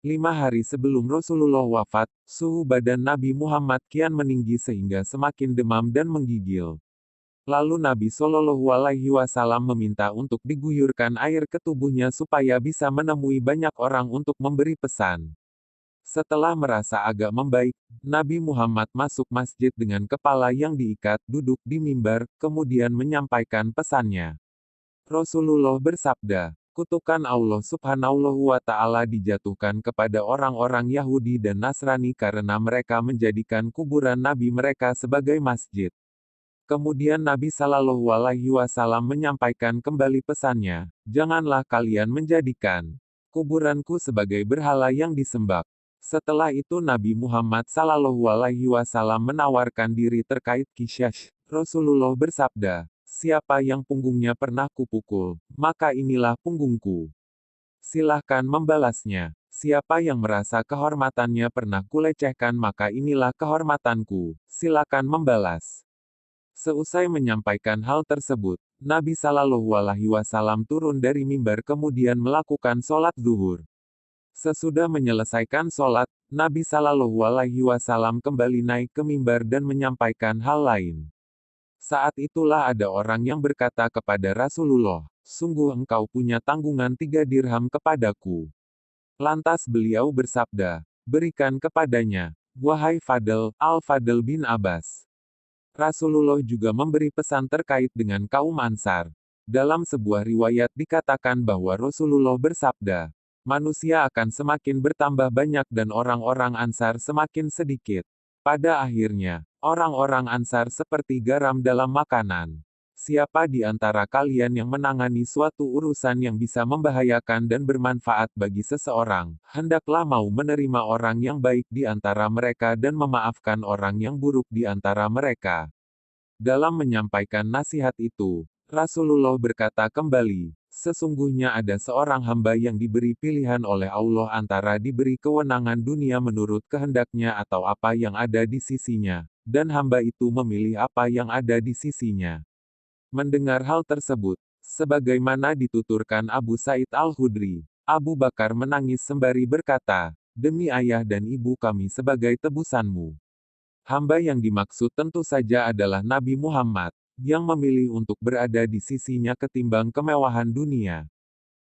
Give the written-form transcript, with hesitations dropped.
5 hari sebelum Rasulullah wafat, suhu badan Nabi Muhammad kian meninggi sehingga semakin demam dan menggigil. Lalu Nabi Shallallahu Alaihi Wasallam meminta untuk diguyurkan air ke tubuhnya supaya bisa menemui banyak orang untuk memberi pesan. Setelah merasa agak membaik, Nabi Muhammad masuk masjid dengan kepala yang diikat, duduk di mimbar, kemudian menyampaikan pesannya. Rasulullah bersabda, kutukan Allah Subhanahu wa Ta'ala dijatuhkan kepada orang-orang Yahudi dan Nasrani karena mereka menjadikan kuburan Nabi mereka sebagai masjid. Kemudian Nabi Shallallahu Alaihi Wasallam menyampaikan kembali pesannya, janganlah kalian menjadikan kuburanku sebagai berhala yang disembah. Setelah itu Nabi Muhammad Shallallahu Alaihi Wasallam menawarkan diri terkait kisyash. Rasulullah bersabda, siapa yang punggungnya pernah kupukul, maka inilah punggungku. Silahkan membalasnya. Siapa yang merasa kehormatannya pernah kulecehkan maka inilah kehormatanku. Silakan membalas. Seusai menyampaikan hal tersebut, Nabi Shallallahu Alaihi Wasallam turun dari mimbar kemudian melakukan sholat zuhur. Sesudah menyelesaikan sholat, Nabi Shallallahu Alaihi Wasallam kembali naik ke mimbar dan menyampaikan hal lain. Saat itulah ada orang yang berkata kepada Rasulullah, sungguh engkau punya tanggungan 3 dirham kepadaku. Lantas beliau bersabda, berikan kepadanya, wahai Fadl, Al-Fadl bin Abbas. Rasulullah juga memberi pesan terkait dengan kaum Ansar. Dalam sebuah riwayat dikatakan bahwa Rasulullah bersabda, manusia akan semakin bertambah banyak dan orang-orang Ansar semakin sedikit. Pada akhirnya, orang-orang Ansar seperti garam dalam makanan. Siapa di antara kalian yang menangani suatu urusan yang bisa membahayakan dan bermanfaat bagi seseorang, hendaklah mau menerima orang yang baik di antara mereka dan memaafkan orang yang buruk di antara mereka. Dalam menyampaikan nasihat itu, Rasulullah berkata kembali, sesungguhnya ada seorang hamba yang diberi pilihan oleh Allah antara diberi kewenangan dunia menurut kehendaknya atau apa yang ada di sisinya, dan hamba itu memilih apa yang ada di sisinya. Mendengar hal tersebut, sebagaimana dituturkan Abu Sa'id Al-Khudri, Abu Bakar menangis sembari berkata, demi ayah dan ibu kami sebagai tebusanmu. Hamba yang dimaksud tentu saja adalah Nabi Muhammad, yang memilih untuk berada di sisinya ketimbang kemewahan dunia.